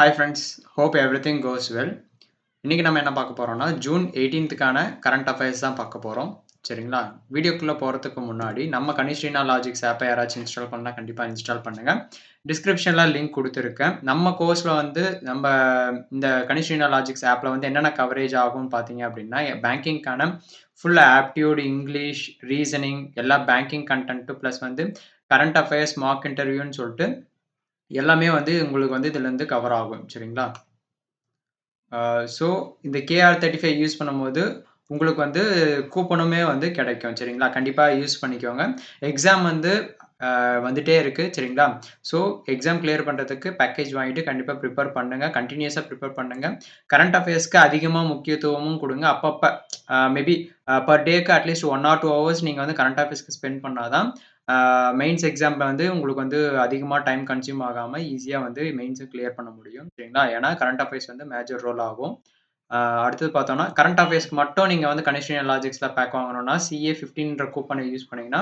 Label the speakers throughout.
Speaker 1: Hi friends, hope everything கோஸ் well. இன்னைக்கு நம்ம என்ன பார்க்க போறோம்னா, ஜூன் 18க்கான கரண்ட் அஃபேர்ஸ் தான் பார்க்க போறோம். சரிங்களா? வீடியோக்குள்ள போறதுக்கு முன்னாடி, நம்ம கனிஷ்ரீனா லாஜிக்ஸ் ஆப்பை யாராச்சும் இன்ஸ்டால் பண்ணா கண்டிப்பா இன்ஸ்டால் பண்ணுங்க. டிஸ்கிரிப்ஷன்ல லிங்க் குடுத்துருக்கேன். நம்ம கோர்ஸ்ல வந்து நம்ம இந்த கனிஷ்ரீனா லாஜிக்ஸ் ஆப்ல வந்து என்னென்ன கவரேஜ் ஆகும்னு பார்த்தீங்க அப்படின்னா, பேங்கிங்க்கான ஃபுல் ஆப்டிட்யூட், இங்கிலீஷ், ரீசனிங் எல்லா பேங்கிங் கன்டென்ட் பிளஸ் வந்து கரண்ட் அஃபேர்ஸ், மார்க் இன்டர்வியூன்னு சொல்லிட்டு எல்லாமே வந்து உங்களுக்கு வந்து இதுலருந்து கவர் ஆகும். சரிங்களா? ஸோ இந்த KR35 யூஸ் பண்ணும்போது, உங்களுக்கு வந்து கூப்பனுமே வந்து கிடைக்கும். சரிங்களா? கண்டிப்பா யூஸ் பண்ணிக்கோங்க. எக்ஸாம் வந்து வந்துட்டே இருக்கு. சரிங்களா? ஸோ எக்ஸாம் கிளியர் பண்றதுக்கு பேக்கேஜ் வாங்கிட்டு கண்டிப்பா ப்ரிப்பேர் பண்ணுங்க. கன்டினியூஸா ப்ரிப்பேர் பண்ணுங்க. கரண்ட் அஃபேர்ஸ்க்கு அதிகமா முக்கியத்துவமும் குடுங்க. அப்பப்ப மேபி பெர் டேக்கு அட்லீஸ்ட் 1 ஆர் 2 ஹவர்ஸ் நீங்க வந்து கரண்ட் அஃபேர்ஸ்க்கு ஸ்பெண்ட் பண்ணா தான், மெயின்ஸ் எக்ஸாம்ல வந்து உங்களுக்கு வந்து அதிகமா டைம் கன்சியூம் ஆகாம ஈஸியா வந்து மெயின்ஸ கிளியர் பண்ண முடியும். சரிங்களா? ஏன்னா கரண்ட் அஃபேர்ஸ் வந்து மேஜர் ரோல் ஆகும். அடுத்தது பார்த்தோம்னா, கரண்ட் அஃபேர்ஸ்க்கு மட்டும் நீங்க வந்து கனிஷ்ரீனா லாஜிக்ஸ்ல பேக் வாங்கணும்னா, CA15ன்ற கூப்பன யூஸ் பண்ணீங்கன்னா,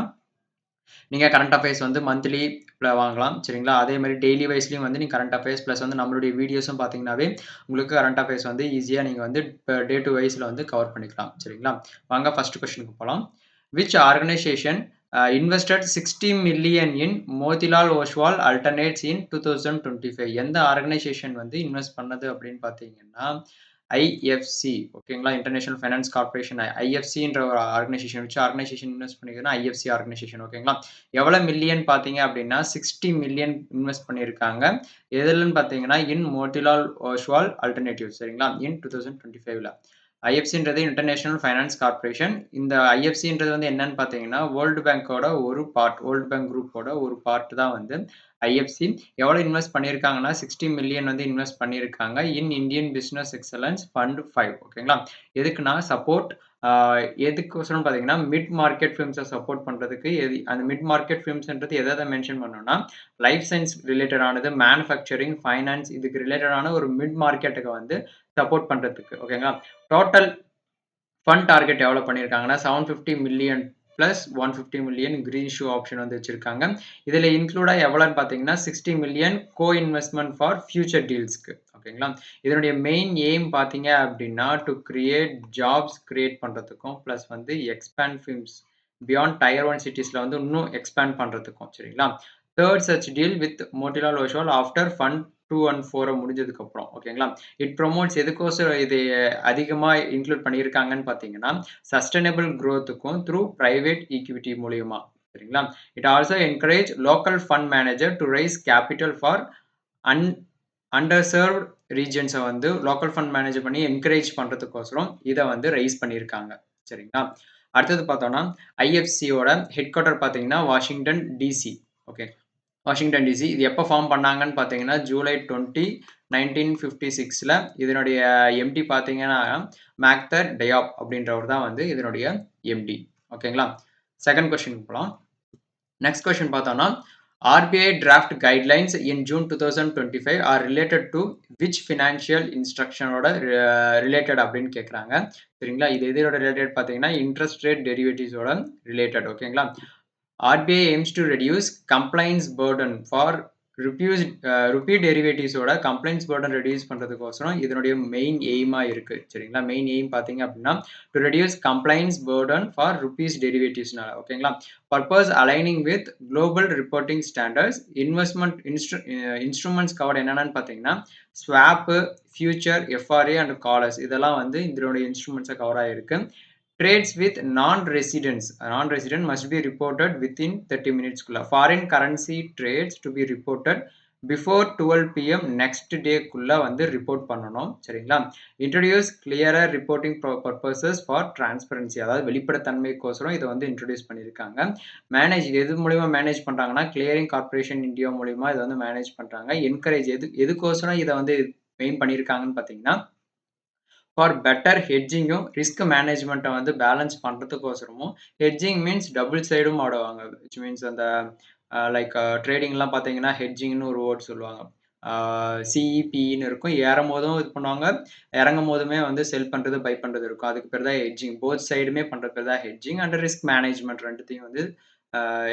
Speaker 1: நீங்க கரண்ட் அஃபேர்ஸ் வந்து மந்த்லில வாங்கலாம். சரிங்களா? அதே மாரி டெய்லி வைஸ்லயும் வந்து நீங்க கரண்ட் அஃபேர்ஸ் பிளஸ் வந்து நம்மளுடைய வீடியோஸும் பார்த்தீங்கன்னாவே, உங்களுக்கு கரண்ட் அஃபேர்ஸ் வந்து ஈஸியா நீங்க வந்து டே டூ வைஸ்ல வந்து கவர் பண்ணிக்கலாம். சரிங்களா? வாங்க ஃபர்ஸ்ட் கொஸ்டினுக்கு போலாம். Which organisation invested 60 million in Motilal Oswal alternates in 2025 எந்த ஆர்கனைசேஷன் வந்து இன்வெஸ்ட் பண்ணது அப்படின்னு பார்த்தீங்கன்னா, ஐஎஃப்சி ஓகேங்களா? இன்டர்நேஷனல் ஃபைனான்ஸ் கார்ப்பரேஷன் ஐஎஃப்சின்ற ஒரு ஆர்கனைசேஷன் விச் ஆர்கனைசேஷன் இன்வெஸ்ட் பண்ணியிருக்குன்னா ஐஎஃப்சி ஆர்கனைசேஷன் ஓகேங்களா? எவ்வளோ மில்லியன் பார்த்தீங்க அப்படின்னா, 60 மில்லியன் இன்வெஸ்ட் பண்ணியிருக்காங்க. எதுலன்னு பார்த்தீங்கன்னா, இன் மோட்டிலால் ஓஸ்வால் அல்டர்னேட்டிவ்ஸ் சரிங்களா? இன் 2025ல. ஐஎஃப்சின்றது இன்டர்நேஷனல் ஃபைனான்ஸ் கார்ப்பரேஷன். இந்த ஐஎஃப்சின்றது வந்து என்னன்னு பார்த்தீங்கன்னா, வேர்ல்டு பேங்கோட ஒரு பார்ட். வேர்ல்டு பேங்க் குரூப்போட ஒரு பார்ட் தான் வந்து ஐஎஃப்சி. எவ்வளோ இன்வெஸ்ட் பண்ணியிருக்காங்கன்னா, 60 மில்லியன் வந்து இன்வெஸ்ட் பண்ணியிருக்காங்க. In Indian business excellence fund 5 ஓகேங்களா? எதுக்குன்னா சப்போர்ட் எதுக்கோசரம்னு பார்த்தீங்கன்னா, மிட் மார்க்கெட் ஃபிலிம்ஸ சப்போர்ட் பண்றதுக்கு அந்த மிட் மார்க்கெட் ஃபிலிம்ஸ்ன்றது எத எத மென்ஷன் பண்ணணும்னா, லைஃப் சயன்ஸ் ரிலேட்டட் ஆனது, மேனுஃபேக்சரிங், ஃபைனான்ஸ் இதுக்கு ரிலேட்டடான ஒரு மிட் மார்க்கெட்டுக்கு வந்து சப்போர்ட் பண்றதுக்கு ஓகேங்களா? டோட்டல் ஃபண்ட் டார்கெட் எவ்வளோ பண்ணியிருக்காங்கன்னா, 750 million plus 150 million green shoe option வந்து வச்சிருக்காங்க. இதில இன்க்ளூடா எவ்வளோன்னு பார்த்தீங்கன்னா, 60 மில்லியன் இன்வெஸ்ட்மென்ட் ஃபார் ஃபியூச்சர் டீல்ஸ்க்கு ஓகேங்களா? இதனுடைய மெயின் எய்ம் பார்த்தீங்க அப்படின்னா, டு கிரியேட் ஜாப்ஸ் கிரியேட் பண்றதுக்கும், பிளஸ் வந்து எக்ஸ்பேண்ட் ஃபிலிம்ஸ் பியாண்ட் டயர் 1 சிட்டீஸ்ல வந்து இன்னும் எக்ஸ்பேண்ட் பண்றதுக்கும் சரிங்களா? 3 such deal with Motilal Oswal after fund 2 and 4 முடிஞ்சதுக்கு அப்புறம் ஓகேங்களா? இட் ப்ரமோட்ஸ் எதுக்கோசரம் இது அதிகமா இன்க்ளூட் பண்ணியிருக்காங்கன்னு பார்த்தீங்கன்னா, சஸ்டைனபிள் குரோத்துக்கும் த்ரூ பிரைவேட் ஈக்விட்டி மூலியமா சரிங்களா? It also encourage local fund manager to raise capital for an underserved regions வந்து லோக்கல் ஃபண்ட் மேனேஜர் பண்ணி என்கரேஜ் பண்றதுக்கோசரம் இத வந்து ரைஸ் பண்ணியிருக்காங்க. சரிங்களா? அடுத்தது பார்த்தோம்னா, ஐஎஃப்சியோட ஹெட் குவார்ட்டர் பார்த்தீங்கன்னா, Washington DC okay. Washington DC. இது எப்ப ஃபார்ம் பண்ணாங்கன்னு பார்த்தீங்கன்னா, ஜூலை 20, 1956ல இதனுடைய எம்டி பார்த்தீங்கன்னா, மேக்தர் டயாப் அப்படின்றவர் தான் வந்து இதனுடைய எம்டி. ஓகேங்களா? செகண்ட் கொஸ்டின் போலாம். நெக்ஸ்ட் கொஸ்டின் பார்த்தோம்னா, RBI draft guidelines in June 2025 are related to which financial இன்ஸ்ட்ரக்ஷனோட ரிலேட்டட் அப்படின்னு கேட்குறாங்க. சரிங்களா? இது எதோட ரிலேட்டட் பார்த்தீங்கன்னா, இன்ட்ரெஸ்ட் ரேட் டெரிவேட்டிவ்ஸோட ரிலேட்டட் ஓகேங்களா? RBI aims to reduce compliance burden for rupee derivatives-ஓட கம்ப்ளைண்ட்ஸ் பர்டன் ரெடியூஸ் பண்றதுக்கோசரம் இதனுடைய மெயின் எய்மா இருக்கு. சரிங்களா? மெயின் எய்ம் பார்த்தீங்க அப்படின்னா, to reduce compliance burden for rupees டெரிவேட்டிவ்ஸ்னால ஓகேங்களா? Purpose aligning with global reporting standards investment instruments covered என்னென்னு பார்த்தீங்கன்னா, swap, future, FRA and collars இதெல்லாம் வந்து இதனுடைய இன்ஸ்ட்ருமெண்ட்ஸை கவர் ஆகிருக்கு. Trades with non-resident must be reported within 30 minutes. Foreign currency trades to be reported before 12 p.m. next day குள்ள வந்து report பண்ணணும். சரிங்களா? Introduce clearer reporting purposes for transparency அதாவது வெளிப்படைத்தன்மைக்கோசரம் இதை வந்து இன்ட்ரோடியூஸ் பண்ணியிருக்காங்க. மேனேஜ் எது மூலியமா மேனேஜ் பண்றாங்கன்னா, கிளியரிங் கார்பரேஷன் இந்தியா மூலியமா இதை வந்து மேனேஜ் பண்றாங்க. என்கரேஜ் எதுக்கோசரம் இதை வந்து மெயின் பண்ணியிருக்காங்கன்னு பார்த்தீங்கன்னா, ஃபார் பெட்டர் ஹெட்ஜிங்கும் ரிஸ்க் மேனேஜ்மெண்ட்டை வந்து பேலன்ஸ் பண்ணுறதுக்கோசரமும் ஹெட்ஜிங் மீன்ஸ் டபுள் சைடும் ஆடுவாங்க. விச் மீன்ஸ் அந்த லைக் ட்ரேடிங்லாம் பார்த்தீங்கன்னா ஹெட்ஜிங்னு ஒரு வேர்ட் சொல்லுவாங்க. சிஇபின்னு இருக்கும். ஏறும் போதும் இது பண்ணுவாங்க, இறங்கும் போதுமே வந்து செல் பண்ணுறது பை பண்ணுறது இருக்கும். அதுக்கு பேர் தான் ஹெட்ஜிங். போத் சைடுமே பண்ணுற பேர் தான் ஹெட்ஜிங் அண்ட் ரிஸ்க் மேனேஜ்மெண்ட் ரெண்டுத்தையும் வந்து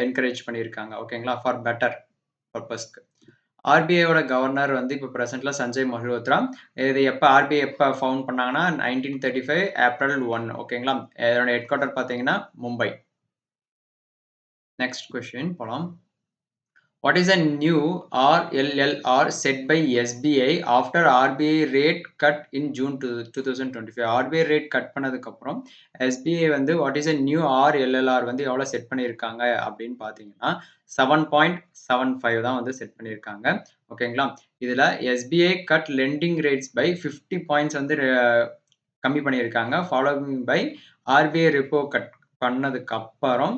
Speaker 1: என்கரேஜ் பண்ணியிருக்காங்க. ஓகேங்களா? ஃபார் பெட்டர் பர்பஸ்க்கு. ஆர்பிஐயோட கவர்னர் வந்து இப்போ பிரசன்ட்ல சஞ்சய் மல்ஹோத்ரா. இது ஆர்பிஐ எப்போ ஃபவுண்ட் பண்ணாங்கன்னா 1935 ஏப்ரல் 1 ஓகேங்களா. இதோட ஹெட் குவார்ட்டர் பார்த்தீங்கன்னா மும்பை. நெக்ஸ்ட் கொஸ்டின் போலாம். What is a new RLLR set by SBI after RBI rate cut in June 2025? RBI rate cut பண்ணதுக்கு அப்புறம் SBI வந்து what is a new RLLR வந்து எவ்வளவு செட் பண்ணியிருக்காங்க அப்படின்னு பார்த்தீங்கன்னா 7.75 தான் வந்து செட் பண்ணியிருக்காங்க. ஓகேங்களா. இதுல SBI cut lending rates by 50 points வந்து கம்மி பண்ணியிருக்காங்க. Following by RBI repo cut பண்ணதுக்கு அப்புறம்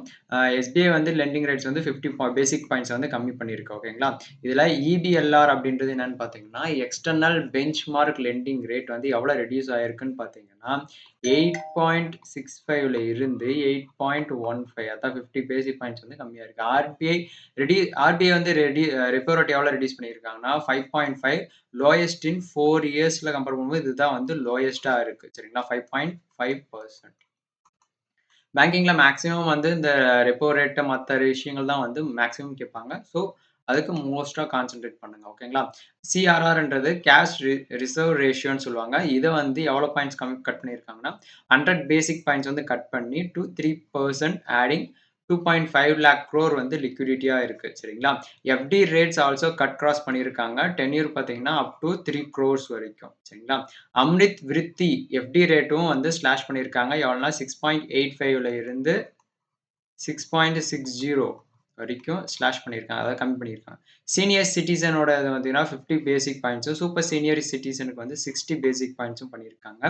Speaker 1: எஸ்பிஐ வந்து லெண்டிங் ரேட்ஸ் வந்து 50 பேசிக் பாயிண்ட்ஸ் வந்து கம்மி பண்ணியிருக்கு. ஓகேங்களா. இதுல இபிஎல்ஆர் அப்படின்றது என்னன்னு பார்த்தீங்கன்னா external bench mark landing rate வந்து எவ்வளவு ரெடியூஸ் ஆயிருக்குன்னு பார்த்தீங்கன்னா 8.65ல இருந்து 8.15 அதான் 50 பேசிக் பாயிண்ட்ஸ் வந்து கம்மியா இருக்கு. ஆர்பிஐ வந்து ரெப்போ ரேட் எவ்வளவு ரெடியூஸ் பண்ணியிருக்காங்கன்னா 5.5 லோயஸ்ட் இன் 4 இயர்ஸ்ல கம்பேர் பண்ணும்போது இதுதான் வந்து லோயஸ்டா இருக்கு. சரிங்களா. 5.5%. பேங்கிங்ல மேக்ஸிமம் வந்து இந்த ரெப்போ ரேட் மற்ற விஷயங்கள் தான் வந்து மேக்ஸிமம் கேட்பாங்க. ஸோ அதுக்கு மோஸ்டா கான்சென்ட்ரேட் பண்ணுங்க. ஓகேங்களா. சிஆர்ஆர்ன்றது கேஷ் ரிசர்வ் ரேஷியோன்னு சொல்லுவாங்க. இதை வந்து எவ்வளோ பாயிண்ட்ஸ் கட் பண்ணியிருக்காங்கன்னா 100 பேசிக் பாயிண்ட்ஸ் வந்து கட் பண்ணி to 3% ஆடிங் 2.5 lakh crore வந்து லிக்விடிட்டியா இருக்கு. சரிங்களா. FD rates also cut cross பண்ணியிருக்காங்க. டென்யூர் பார்த்தீங்கன்னா அப் டு 3 crores வரைக்கும். சரிங்களா. அம்ரித் விருத்தி எஃப்டி ரேட்டும் வந்து ஸ்லாஷ் பண்ணியிருக்காங்க. எவ்வளோனா 6.85ல இருந்து 6.60 வரைக்கும் ஸ்லாஷ் பண்ணியிருக்காங்க. அதாவது கம்மி பண்ணியிருக்காங்க. சீனியர் சிட்டிசனோட பார்த்தீங்கன்னா 50 பேசிக் பாயிண்ட்ஸும் சூப்பர் சீனியர் சிட்டிசனுக்கு வந்து 60 பேசிக் பாயிண்ட்ஸும் பண்ணியிருக்காங்க.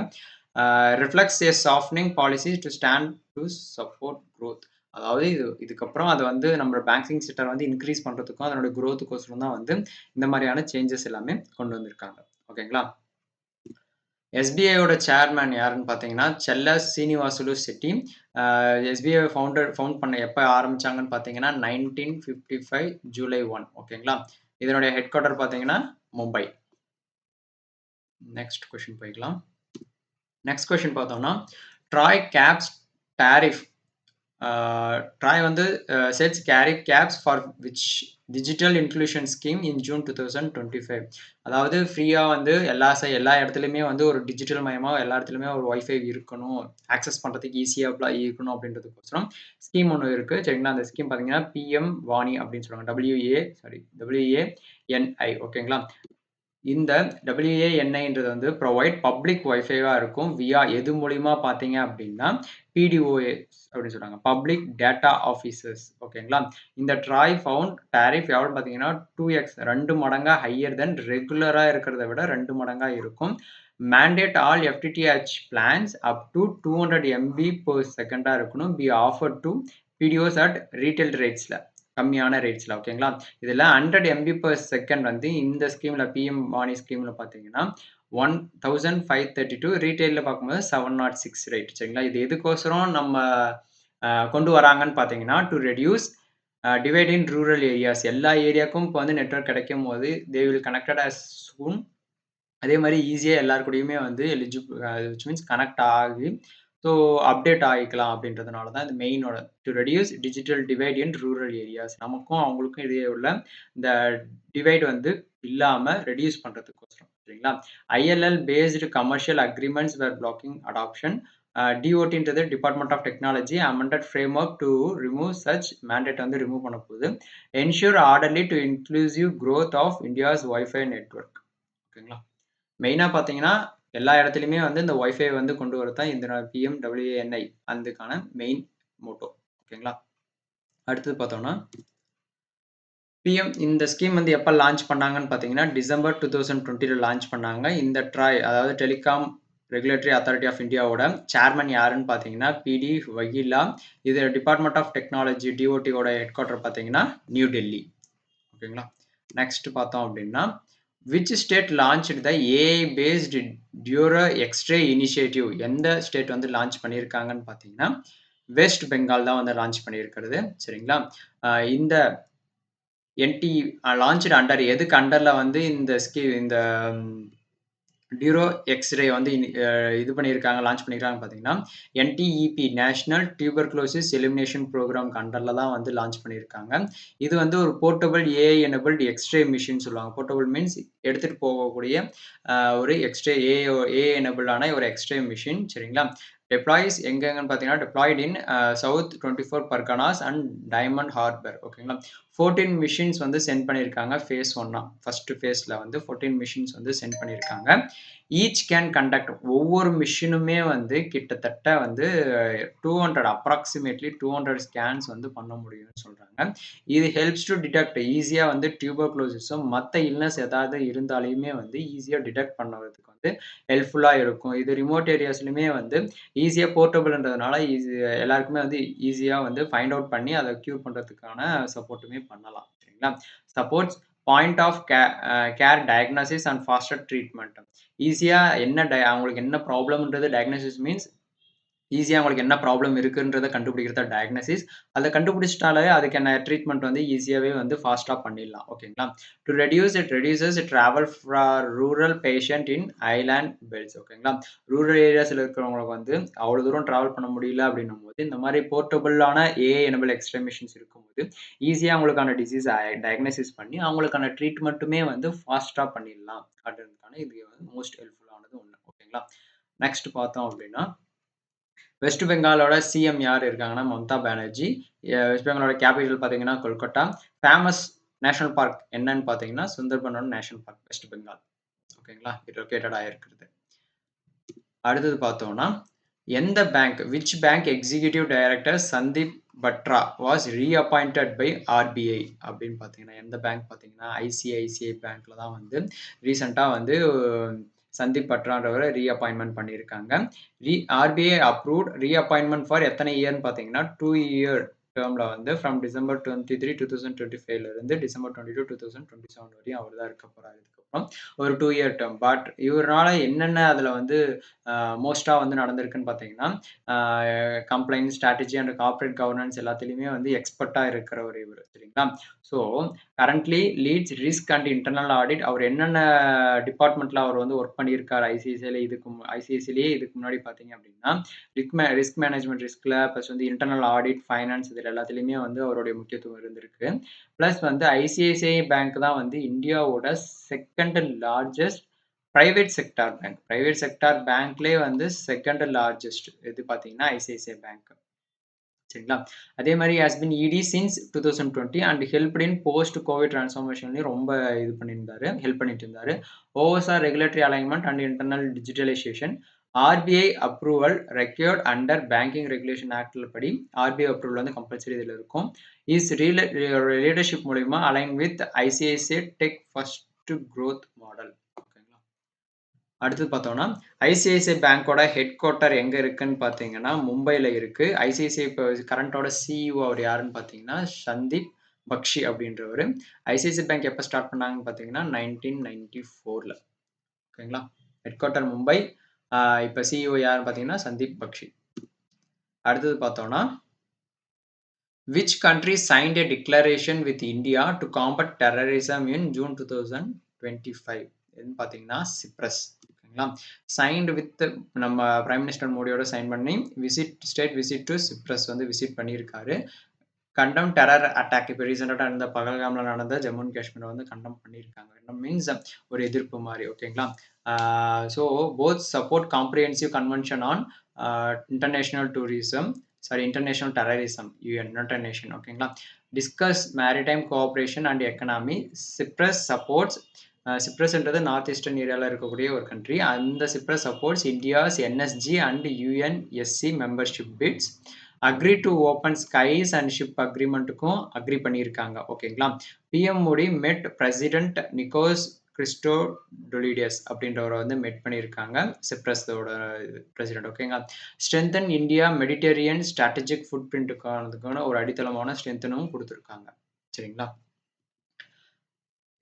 Speaker 1: Reflects A softening policy to stand to support growth. அதாவது இதுக்கப்புறம் அதை வந்து நம்ம பேங்கிங் செக்டர் வந்து இன்க்ரீஸ் பண்ணுறதுக்கும் அதனோட க்ரோத்துக்கோசரம் தான் வந்து இந்த மாதிரியான சேஞ்சஸ் எல்லாமே கொண்டு வந்திருக்காங்க. ஓகேங்களா. எஸ்பிஐயோட சேர்மேன் யாருன்னு பார்த்தீங்கன்னா செல்ல சீனிவாசுலு செட்டி. எஸ்பிஐ ஃபவுண்ட் பண்ண எப்போ ஆரம்பிச்சாங்கன்னு பார்த்தீங்கன்னா 1955 ஜூலை 1. ஓகேங்களா. இதனுடைய ஹெட் குவார்ட்டர் பார்த்தீங்கன்னா மும்பை. நெக்ஸ்ட் கொஸ்டின் போய்க்கலாம். நெக்ஸ்ட் கொஸ்டின் பார்த்தோம்னா ட்ராய் கேப்ஸ் டாரிஃப். ட்ராய் வந்து sets carry caps for which digital inclusion scheme in June 2025. அதாவது ஃப்ரீயாக வந்து எல்லா இடத்துலையுமே வந்து ஒரு டிஜிட்டல் மயமாக எல்லா இடத்துலையுமே ஒரு ஒய்ஃபை இருக்கணும், ஆக்சஸ் பண்ணுறதுக்கு ஈஸியாக இருக்கணும் அப்படின்றதுக்கோசரம் ஸ்கீம் ஒன்று இருக்குது. சரிங்களா. அந்த ஸ்கீம் பார்த்தீங்கன்னா பிஎம் வாணி அப்படின்னு சொல்லுவாங்க. WANI. ஓகேங்களா. இந்த WANIன்றது வந்து ப்ரொவைட் பப்ளிக் ஒய்ஃபைவா இருக்கும். எது மூலியமா பார்த்தீங்க அப்படின்னா பிடிஓஎஸ் அப்படின்னு சொல்றாங்க. Public data officers. ஓகேங்களா. இந்த ட்ராய் ஃபவுண்ட் டாரிஃப் எவ்வளவு பார்த்தீங்கன்னா 2x 2 மடங்கா ஹையர் தென் ரெகுலரா இருக்கிறத விட 2 மடங்கா இருக்கும். Mandate all FTTH plans up to 200 MB per second இருக்கணும். Be offer to PDOs at retail ரேட்ஸ்ல கம்மியான ரேட்ஸ்ல. ஓகேங்களா. இதுல 100 MB per second வந்து இந்த ஸ்கீம்ல பிஎம் வாணி ஸ்கீம்ல பார்த்தீங்கன்னா 1532 ரீட்டைல்ல பார்க்கும்போது 706 ரேட். சரிங்களா. இது எதுக்கோசரம் நம்ம கொண்டு வராங்கன்னு பார்த்தீங்கன்னா to reduce divide in rural areas. எல்லா ஏரியாவுக்கும் இப்போ வந்து நெட்வொர்க் கிடைக்கும் போது they will connected as soon. அதே மாதிரி ஈஸியாக எல்லாரு கூடயுமே வந்து விச் மீன்ஸ் கனெக்ட் ஆகி ஸோ அப்டேட் ஆகிக்கலாம் அப்படின்றதுனால தான் இந்த மெயினோட to reduce digital divide in rural areas. நமக்கும் அவங்களுக்கும் இடையே உள்ள இந்த டிவைட் வந்து இல்லாமல் ரெடியூஸ் பண்ணுறதுக்கோசரம். சரிங்களா. ILL based commercial agreements where blocking adoption. டிஓடின்றது department of technology amended framework to remove such mandate வந்து ரிமூவ் பண்ண போகுது. Ensure orderly to inclusive growth of India's wifi network. ஓகேங்களா. மெயினாக பார்த்தீங்கன்னா எல்லா இடத்துலையுமே வந்து இந்த ஒய்ஃபை வந்து கொண்டு வரதான் இந்த PMWANI அதுக்கான மெயின் மோட்டோ. ஓகேங்களா. அடுத்தது பார்த்தோம்னா இந்த ஸ்கீம் வந்து எப்போ லான்ச் பண்ணாங்கன்னு பார்த்தீங்கன்னா டிசம்பர் 2020 லான்ச் பண்ணாங்க. இந்த ட்ராய் அதாவது டெலிகாம் ரெகுலேட்டரி அத்தாரிட்டி ஆஃப் இந்தியாவோட சேர்மன் யாருன்னு பார்த்தீங்கன்னா PD வகிலா. இது டிபார்ட்மெண்ட் ஆஃப் டெக்னாலஜி டிஓடியோட ஹெட் குவார்ட்டர் பார்த்தீங்கன்னா நியூ டெல்லி. ஓகேங்களா. நெக்ஸ்ட் பார்த்தோம் அப்படின்னா which state launched the AI based Dura X-ray initiative. எந்த ஸ்டேட் வந்து லான்ச் பண்ணியிருக்காங்கன்னு பார்த்தீங்கன்னா வெஸ்ட் பெங்கால் தான் வந்து லான்ச் பண்ணியிருக்கிறது. சரிங்களா. இந்த NT லான்ச்டு அண்டர் எதுக்கு அண்டர்ல வந்து இந்த டியூரோ எக்ஸ்ரே வந்து இது பண்ணியிருக்காங்க, லான்ச் பண்ணியிருக்காங்கன்னு பார்த்தீங்கன்னா, NTEP national tuberculosis elimination programme அண்டர்ல தான் வந்து லான்ச் பண்ணியிருக்காங்க. இது வந்து ஒரு portable AI enabled x ray machine சொல்லுவாங்க. போர்ட்டபிள் மீன்ஸ் எடுத்துட்டு போகக்கூடிய ஒரு எக்ஸ்ரே ஏஐ எனபிளான ஒரு எக்ஸ்ரே மிஷின் சரிங்களா? டெப்ளாய்ஸ் எங்கெங்கன்னு பார்த்தீங்கன்னா, deployed in south 24 Parganas and diamond harbour ஓகேங்களா? 14 மிஷின்ஸ் வந்து சென்ட் பண்ணியிருக்காங்க ஃபேஸ் 1 ஃபர்ஸ்ட் ஃபேஸ்ல வந்து 14 மிஷின்ஸ் வந்து சென்ட் பண்ணியிருக்காங்க. ஈச் கேன் கண்டக்ட் ஒவ்வொரு மிஷினுமே வந்து கிட்டத்தட்ட வந்து 200 அப்ராக்சிமேட்லி 200 ஸ்கேன்ஸ் வந்து பண்ண முடியும்னு சொல்றாங்க. இது ஹெல்ப்ஸ் டு டிடெக்ட் ஈஸியா வந்து டியூபர்குலோசிஸும் மத்த இல்னஸ் ஏதாவது இருந்தாலுமே வந்து ஈஸியா டிடெக்ட் பண்ணுவதற்கு வந்து ஹெல்ப்ஃபுல்லா இருக்கும். இது ரிமோட் ஏரியாஸ்லயுமே வந்து ஈஸியா போர்ட்டபிள்ன்றதுனால எல்லாருக்குமே வந்து ஈஸியா வந்து ஃபைண்ட் அவுட் பண்ணி அத கியூர் பண்றதுக்கான சப்போர்ட்டுமே பண்ணலாம். சரிங்களா? Supports point of care diagnosis and faster treatment. ஈஸியா அவங்களுக்கு என்ன ப்ராப்ளம்ன்றது டயக்னோசிஸ் மீன்ஸ் ஈஸியா அவங்களுக்கு என்ன ப்ராப்ளம் இருக்குன்றத கண்டுபிடிக்கிறது தான் டயக்னோசிஸ். அத கண்டுபிடிச்சிட்டாலே அதுக்கான ட்ரீட்மெண்ட் வந்து ஈஸியாவே வந்து ஃபாஸ்ட்டா பண்ணிடலாம். ஓகேங்களா? To reduces travel for rural patient in island belts ஓகேங்களா? ரூரல் ஏரியாஸ்ல இருக்கிறவங்களுக்கு வந்து அவ்வளோ தூரம் டிராவல் பண்ண முடியல அப்படின்னும்போது, இந்த மாரி போர்ட்டபிளான ஏஐ எனபிள் எக்ஸ்ரே மிஷின்ஸ் இருக்கும்போது, ஈஸியா அவங்களுக்கான டிசீஸ் டயக்னோசிஸ் பண்ணி, அவங்களுக்கான ட்ரீட்மெண்ட்டுமே வந்து ஃபாஸ்ட்டா பண்ணிடலாம். அப்படின்றதுக்கான இது வந்து மோஸ்ட் ஹெல்ப்ஃபுல்லானது ஒண்ணு. ஓகேங்களா? நெக்ஸ்ட் பார்த்தோம் அப்படின்னா வெஸ்ட் பெங்காலோட சிஎம் யார் இருக்காங்கன்னா மம்தா பானர்ஜி. வெஸ்ட் பெங்காலோட கேபிட்டல் பார்த்தீங்கன்னா கொல்கட்டா. ஃபேமஸ் நேஷனல் பார்க் என்னன்னு பார்த்தீங்கன்னா சுந்தர்பனோட நேஷனல் பார்க் வெஸ்ட் பெங்கால். ஓகேங்களா? இது லொக்கேட்டட் ஆயிருக்கிறது. அடுத்தது பார்த்தோம்னா எந்த bank which bank executive director Sandeep Batra was reappointed by RBI அப்படின்னு பார்த்தீங்கன்னா எந்த பேங்க் பார்த்தீங்கன்னா ஐசிஐசிஐ பேங்க்ல தான் வந்து ரீசெண்டாக வந்து சந்தீப் பட்ரான்றவரை ரீஅப்பாயின்மெண்ட் பண்ணியிருக்காங்க. ஆர்பிஐ அப்ரூவ்ட் ரீஅப்பாயின்மெண்ட் ஃபார் எத்தனை இயர்னு பார்த்தீங்கன்னா 2 இயர் டேர்ம்ல வந்து ஃப்ரம் டிசம்பர் 23 2025ல இருந்து டிசம்பர் 22 2027 வரையும் அவர் தான் இருக்க போறாரு. இதுக்கப்புறம் ஒரு 2 இயர் டேர்ம். பட் இவரால என்னென்ன அதுல வந்து மோஸ்டா வந்து நடந்திருக்குன்னு பார்த்தீங்கன்னா, compliance, strategy and corporate governance எல்லாத்துலயுமே வந்து எக்ஸ்பர்ட்டா இருக்கிறவர் இவரு. சரிங்களா? So currently leads risk and internal audit. அவர் என்னென்ன டிபார்ட்மெண்ட்ல அவர் வந்து ஒர்க் பண்ணியிருக்காரு ஐசிஐசிஐலயே இதுக்கு முன்னாடி பார்த்தீங்க அப்படின்னா, ரிஸ்க் மேனேஜ்மெண்ட் ரிஸ்க்ல ப்ளஸ் வந்து இன்டர்னல் ஆடிட், ஃபைனான்ஸ் இதுல எல்லாத்துலயுமே வந்து அவருடைய முக்கியத்துவம் இருந்திருக்கு. பிளஸ் வந்து ஐசிஐசிஐ பேங்க் தான் வந்து இந்தியாவோட 2nd largest private sector bank. Private sector பேங்க்லயே வந்து 2nd லார்ஜஸ்ட் எது பார்த்தீங்கன்னா ஐசிஐசிஐ பேங்க். சரிங்களா? அதே மாரி has been ED since 2020 and helped in post COVID டிரான்ஸ்ஃபார்மேஷன்லயும் ரொம்ப இது பண்ணியிருந்தாரு. ஹெல்ப் பண்ணிட்டு இருந்தாரு. Oversaw regulatory alignment and internal digitalisation. RBI approval required under banking regulation ஆக்ட்ல படி ஆர்பிஐ அப்ரூவல் வந்து கம்பல்சரி இதுல இருக்கும். லீடர்ஷிப் மூலியமா align with ICICI tech first growth model. ஓகேங்களா? அடுத்து பார்த்தோம்னா, ஐசிஐசிஐ பேங்கோட ஹெட் குவார்ட்டர் எங்க இருக்குன்னு பார்த்தீங்கன்னா, மும்பைல இருக்கு. ஐசிஐசிஐ இப்ப கரண்டோட சிஇஓ அவர் யாருன்னு பார்த்தீங்கன்னா, சந்தீப் பக்ஷி அப்படின்றவரு. ஐசிஐசிஐ பேங்க் எப்ப ஸ்டார்ட் பண்ணாங்கன்னு பார்த்தீங்கன்னா, 1994ல. ஓகேங்களா? Head quarter Mumbai. இப்ப சிஇஓ யாருன்னு பார்த்தீங்கன்னா, சந்தீப் பக்ஷி. அடுத்தது பார்த்தோம்னா, which country signed a declaration with India to combat terrorism in June 2025? எதுன்னு பார்த்தீங்கன்னா, சிப்ரஸ். ஓகேங்களா? சைன்டு வித் நம்ம பிரைம் மினிஸ்டர் மோடியோட சைன் பண்ணி ஸ்டேட் விசிட் டு சிப்ரஸ் வந்து விசிட் பண்ணியிருக்காரு. கண்டம் டெரர் அட்டாக் இப்போ ரீசெண்டாக நடந்த பகல்காம்ல நடந்த ஜம்மு அண்ட் காஷ்மீரை வந்து கண்டம் பண்ணியிருக்காங்க. கண்டம் மீன்ஸ் ஒரு எதிர்ப்பு மாதிரி. ஓகேங்களா? So both support comprehensive convention on international tourism international terrorism international. ஓகேங்களா? Discuss maritime cooperation and economy. Cyprus supports சிப்ரஸ்ன்றது நார்த் ஈஸ்டர்ன் ஏரியாவில் இருக்கக்கூடிய ஒரு கண்ட்ரி. அந்த Cyprus supports India's NSG and UNSC membership bids. Agree to open skies and ship அக்ரிமெண்ட்டுக்கும் agree பண்ணியிருக்காங்க. ஓகேங்களா? PM Modi மெட் பிரசிடென்ட் நிக்கோஸ் கிறிஸ்டோடொலிடியஸ் அப்படின்றவரை வந்து மெட் பண்ணியிருக்காங்க. சிப்ரஸோட பிரசிடென்ட். ஓகேங்களா? Strengthen India Mediterranean strategic foot பிரிண்ட்டுக்கானதுக்கான ஒரு அடித்தளமான ஸ்ட்ரென்த்தனும் கொடுத்துருக்காங்க. சரிங்களா?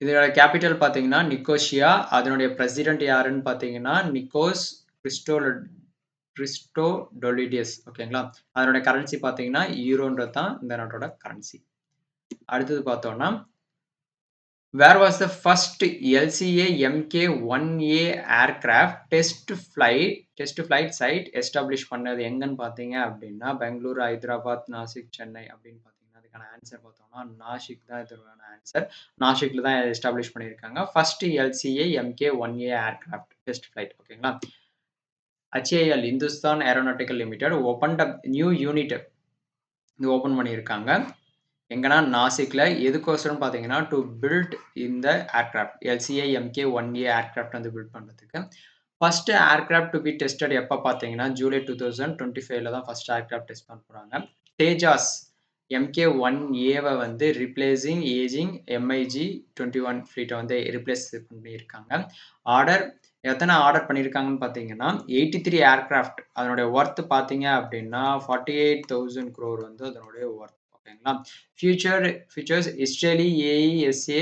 Speaker 1: இதோட கேபிட்டல் பார்த்தீங்கன்னா நிக்கோஷியா. அதனுடைய பிரசிடென்ட் யாருன்னு பார்த்தீங்கன்னா நிக்கோஸ் கிறிஸ்டோடொலிடியஸ். ஓகேங்களா? அதனுடைய கரன்சி பார்த்தீங்கன்னா யூரோன்றது தான் இந்த நாட்டோட கரன்சி. அடுத்தது பார்த்தோம்னா Where was the first LCA Mk1A aircraft test flight site establish பண்ணது எங்கன்னு பார்த்தீங்க அப்படின்னா, பெங்களூர், ஹைதராபாத், நாசிக், சென்னை அப்படின்னு பார்த்தீங்கன்னா, அதுக்கான ஆன்சர் பார்த்தோம்னா, நாசிக் தான் இதற்கான ஆன்சர். நாசிக்ல தான் எஸ்டாப்ளிஷ் பண்ணியிருக்காங்க. First LCA Mk1A aircraft test flight. ஓகேங்களா? HAL Hindustan aeronautical limited opened அப் நியூ யூனிட் இது ஓப்பன் பண்ணியிருக்காங்க. எங்கன்னா நாசிக்ல எதுக்கோசரம் பார்த்தீங்கன்னா, டு பில்ட் இந்த ஏர்கிராஃப்ட் LCA Mk1A ஏர்கிராஃப்ட் வந்து பில்ட் பண்றதுக்கு. First aircraft to be tested எப்ப பார்த்தீங்கன்னா, ஜூலை 2025ல தான் ஃபர்ஸ்ட் ஏர்கிராஃப்ட் டெஸ்ட் பண்ண போறாங்க. தேஜாஸ் Mk1Aவ வந்து ரிப்ளேசிங் ஏஜிங் MiG-21 ஃப்ளீட்ட வந்து ரிப்ளேஸ் பண்ணியிருக்காங்க. ஆர்டர் எத்தனை ஆர்டர் பண்ணியிருக்காங்கன்னு பார்த்தீங்கன்னா, 83 ஏர்கிராஃப்ட் அதனுடைய ஒர்த் பார்த்தீங்க அப்படின்னா, 48,000 crore வந்து அதனுடைய ஒர்த். ஓகேங்களா? Features Israeli AESA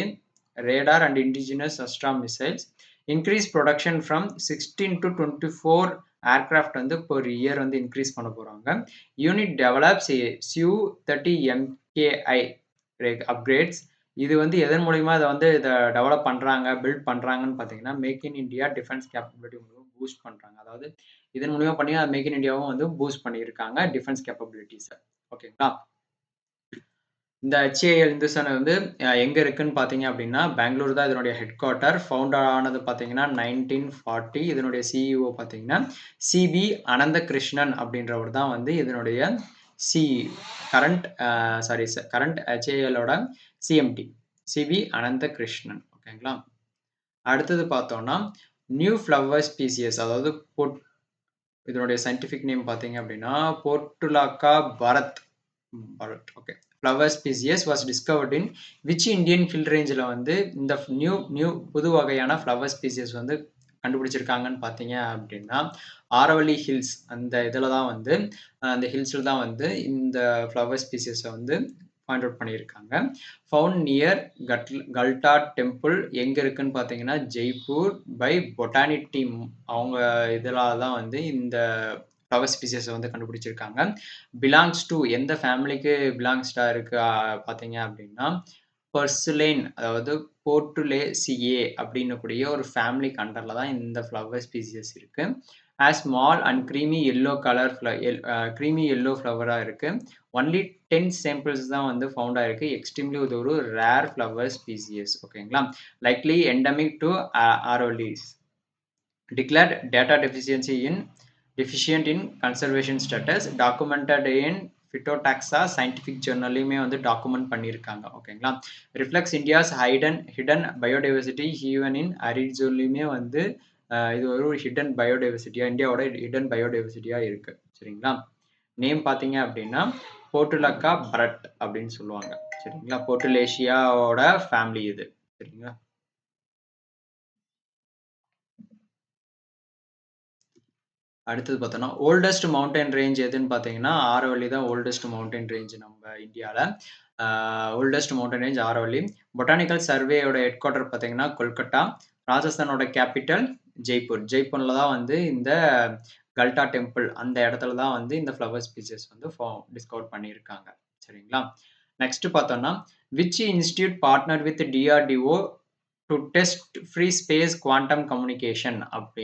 Speaker 1: radar and indigenous Astra missiles. Increase production from 16 to 24 aircraft வந்து பெர் இயர் வந்து இன்க்ரீஸ் பண்ண போறாங்க. Unit develops Su-30 MKI upgrades. இது வந்து எதன் மூலியமா இத டெவலப் பண்றாங்க, பில்ட் பண்றாங்கன்னு பார்த்தீங்கன்னா, make in India defence capability மூலம் பூஸ்ட் பண்றாங்க. அதாவது இதன் மூலியமா பண்ணி மேக் இன் இண்டியாவும் வந்து பூஸ்ட் பண்ணியிருக்காங்க டிஃபென்ஸ் கேப்பபிலிட்டிஸ. ஓகேங்களா? இந்த HAL இந்துஸ்தான் வந்து எங்க இருக்குன்னு பார்த்தீங்க அப்படின்னா, பெங்களூர் தான் இதனுடைய ஹெட் குவார்ட்டர். ஃபவுண்டர் ஆனது பார்த்தீங்கன்னா 1940. இதனுடைய CEO பார்த்தீங்கன்னா, CB அனந்தகிருஷ்ணன் அப்படின்றவர் தான் வந்து இதனுடைய சி கரண்ட் கரண்ட் HALஓட CMD. CB அனந்தகிருஷ்ணன். ஓகேங்களா? அடுத்தது பார்த்தோம்னா, நியூ ஃப்ளவர் ஸ்பீசிஸ் அதாவது இதனுடைய சயின்டிஃபிக் நேம் பார்த்தீங்க அப்படின்னா, Portulaca Bharat. Okay. Flower species was discovered in which Indian hill ரேஞ்சில வந்து இந்த புது வகையான ஃப்ளவர் ஸ்பீசிஸ் வந்து கண்டுபிடிச்சிருக்காங்கன்னு பார்த்தீங்க அப்படின்னா, ஆரவல்லி ஹில்ஸ் அந்த இதில தான் வந்து அந்த ஹில்ஸ்ல தான் வந்து இந்த ஃப்ளவர் ஸ்பீசிஸ வந்து பாயிண்ட் அவுட் பண்ணியிருக்காங்க. ஃபவுண்ட் நியர் கல்டா டெம்பிள் எங்க இருக்குன்னு பார்த்தீங்கன்னா, ஜெய்ப்பூர் பை பொட்டானி டீம் அவங்க இதில தான் வந்து இந்த ஃப்ளவர் ஸ்பீசிஸ வந்து கண்டுபிடிச்சிருக்காங்க. பிலாங்ஸ் டூ எந்த ஃபேமிலிக்கு பிலாங்ஸ்டா இருக்கு பார்த்தீங்க அப்படின்னா, பர்சுலேன் அதாவது போர்ட்டுலேசியே அப்படின்னு கூடிய ஒரு ஃபேமிலிக்கு அண்டர்ல தான் இந்த ஃப்ளவர் ஸ்பீசிஸ் இருக்கு. Small and creamy yellow colour creamy yellow ஃப்ளவரா இருக்கு. ஒன்லி 10 சாம்பிள்ஸ் தான் வந்து ஃபவுண்ட் ஆயிருக்கு. எக்ஸ்ட்ரீம்லி இது ஒரு ரேர் ஃப்ளவர் ஸ்பீசிஸ். ஓகேங்களா? Likely endemic to Aravallis. Declared data deficient in conservation status, documented in Phytotaxa scientific journalலையுமே வந்து டாக்குமெண்ட் பண்ணியிருக்காங்க. ஓகேங்களா? Reflects India's hidden biodiversity even in arid zoneலையுமே வந்து இது ஒரு ஹிடன் பயோடைவர்சிட்டியா இந்தியாவோட ஹிடன் பயோடைவர்சிட்டியா இருக்கு. சரிங்களா? நேம் பார்த்தீங்க அப்படின்னா, போர்ட்டுலக்கா பரட் அப்படின்னு சொல்லுவாங்க. சரிங்களா? போர்ட்டுலேஷியாவோட ஃபேமிலி இது. சரிங்களா? அடுத்தது பார்த்தோம்னா, ஓல்டஸ்ட் மவுண்டன் ரேஞ்ச் எதுன்னு பார்த்தீங்கன்னா, ஆரவல்லி தான் ஓல்டஸ்ட் மவுண்டன் ரேஞ்ச் நம்ம இந்தியால. Oldest mountain range Aravalli. Botanical சர்வேயோட ஹெட் குவார்ட்டர் பார்த்தீங்கன்னா, கொல்கட்டா. ராஜஸ்தானோட கேபிட்டல் ஜெய்ப்பூர். ஜெய்ப்பூர்ல தான் வந்து இந்த கல்டா டெம்பிள் அந்த இடத்துல தான் வந்து இந்த ஃப்ளவர் ஸ்பீசிஸ் வந்து டிஸ்கவர் பண்ணியிருக்காங்க. சரிங்களா? நெக்ஸ்ட் பார்த்தோம்னா, which institute partner with DRDO to test free space quantum communication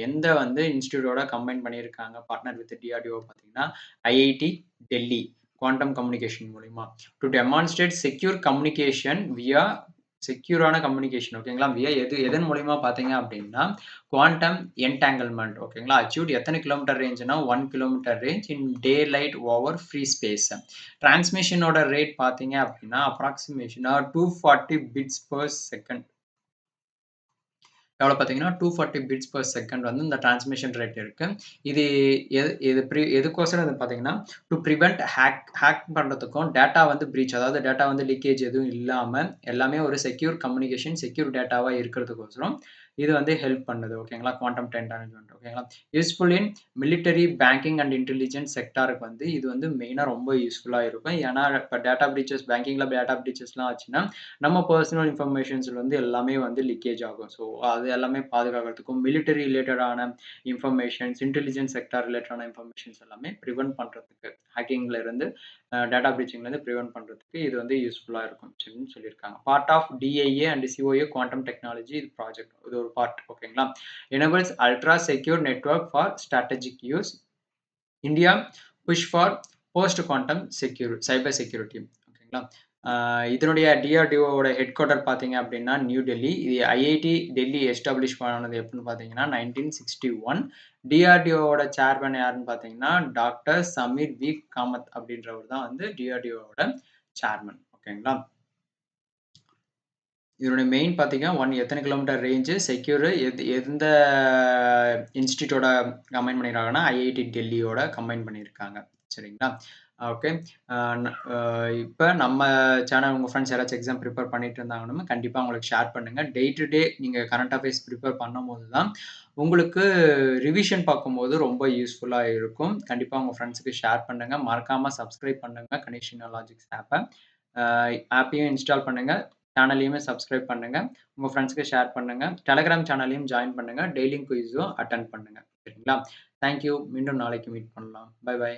Speaker 1: எந்த வந்து இன்ஸ்டிடியூட்டோட கம்பைன் பண்ணியிருக்காங்க பார்ட்னர் வித் DRDO பார்த்தீங்கன்னா, IIT டெல்லி குவாண்டம் கம்யூனிகேஷன் மூலியமா to demonstrate secure communication via செக்யூரான கம்யூனிகேஷன். ஓகேங்களா? வியா எதன் மூலியமா பார்த்தீங்க அப்படின்னா, குவாண்டம் என்டாங்கிள்மெண்ட். ஓகேங்களா? அச்சீவ்ட் எத்தனை கிலோமீட்டர் ரேஞ்சுனா 1 kilometre range in daylight over free space. டிரான்ஸ்மிஷனோட ரேட் பார்த்தீங்க அப்படின்னா, அப்ராக்சிமேஷனா 240 பிட்ஸ் பர் செகண்ட். எவ்வளோ பார்த்தீங்கன்னா, 240 பிட்ஸ் பெர் செகண்ட் வந்து இந்த டிரான்ஸ்மிஷன் ரேட் இருக்கு. இது எதுக்கோசரம் இது பார்த்தீங்கன்னா, டு பிரிவென்ட் ஹேக் பண்றதுக்கும், டேட்டா வந்து பிரீச் அதாவது டேட்டா வந்து லீக்கேஜ் எதுவும் இல்லாம, எல்லாமே ஒரு செக்யூர் கம்யூனிகேஷன், செக்யூர் டேட்டாவா இருக்கிறதுக்கோசரம் இது வந்து ஹெல்ப் பண்ணுது. ஓகேங்களா? குவாண்டம் டைம் மேனேஜ்மென்ட் ஓகேங்களா? Useful in military, banking and intelligence செக்டாருக்கு வந்து இது வந்து மெயினா ரொம்ப யூஸ்ஃபுல்லா இருக்கும். ஏன்னா, இப்ப டேட்டா பிரீச்சஸ் பேங்கிங்ல டேட்டா பிரீச்சஸ்லாம் ஆச்சுன்னா, நம்ம பெர்சனல் இன்ஃபர்மேஷன்ஸ்ல வந்து எல்லாமே வந்து லீக்கேஜ் ஆகும். ஸோ, அது எல்லாமே பாதுகாக்கிறதுக்கும், மிலிட்டரி ரிலேட்டடான இன்ஃபர்மேஷன்ஸ், இன்டெலிஜென்ஸ் செக்டார் ரிலேட்டடான இன்ஃபர்மேஷன்ஸ் எல்லாமே பிரிவென்ட் பண்றதுக்கு, ஹேக்கிங்ல இருந்து டேட்டா பிரீச்சிங்லேருந்து பிரிவென்ட் பண்றதுக்கு இது வந்து யூஸ்ஃபுல்லா இருக்கும் அப்படின்னு சொல்லியிருக்காங்க. Part of DIA and COA quantum technology இது ப்ராஜெக்ட். இது ஒரு பார்ட் ஓகேங்களா? Enables ultra secure network for strategic use. India push for post quantum cyber security ஓகேங்களா? இதனுடைய டிஆர்டிஓட ஹெட் குவார்ட்டர் பார்த்தீங்க அப்படின்னா நியூ டெல்லி. இது ஐஐடி டெல்லி எஸ்டாப்ளிஷ் பண்ணது எப்படின்னு பார்த்தீங்கன்னா 1961. டிஆர்டிஓட சேர்மன் யாருன்னு பார்த்தீங்கன்னா டாக்டர் சமீர் வி காமத் அப்படின்றவர் தான் வந்து டிஆர்டிஓட சேர்மன் ஓகேங்களா? இதனுடைய மெயின் பார்த்தீங்கன்னா, எத்தனை கிலோமீட்டர் ரேஞ்சு, செக்யூர் எந்த இன்ஸ்டிடியூட்டோட கம்பைன் பண்ணியிருக்காங்கன்னா, ஐஐடி டெல்லியோட கம்பைன் பண்ணியிருக்காங்க. சரிங்களா? ஓகே. அ ந அ இப்ப நம்ம சேனல் உங்க ஃப்ரெண்ட்ஸ் யாராச்சும் எக்ஸாம் ப்ரிப்பேர் பண்ணிட்டு இருந்தாங்கன்னா, கண்டிப்பா அவங்களுக்கு ஷேர் பண்ணுங்க. டே டு டே நீங்க கரண்ட் அஃபேர்ஸ் ப்ரிப்பேர் பண்ணும்போது தான், உங்களுக்கு ரிவிஷன் பார்க்கும்போது ரொம்ப யூஸ்ஃபுல்லா இருக்கும். கண்டிப்பா உங்க ஃப்ரெண்ட்ஸ்க்கு ஷேர் பண்ணுங்க. மறக்காம சப்ஸ்கிரைப் பண்ணுங்க கனிஷ்னா லாஜிக்ஸ் ஆப்ப. அ ஆப்பையும் இன்ஸ்டால் பண்ணுங்க. சேனலையுமே சப்ஸ்கிரைப் பண்ணுங்க. உங்க ஃப்ரெண்ட்ஸ்க்கு ஷேர் பண்ணுங்க. டெலகிராம் சேனலையும் ஜாயின் பண்ணுங்க. டெய்லியும் குயிஸும் அட்டெண்ட் பண்ணுங்க. சரிங்களா? Thank you. மீண்டும் நாளைக்கு மீட் பண்ணலாம். Bye by.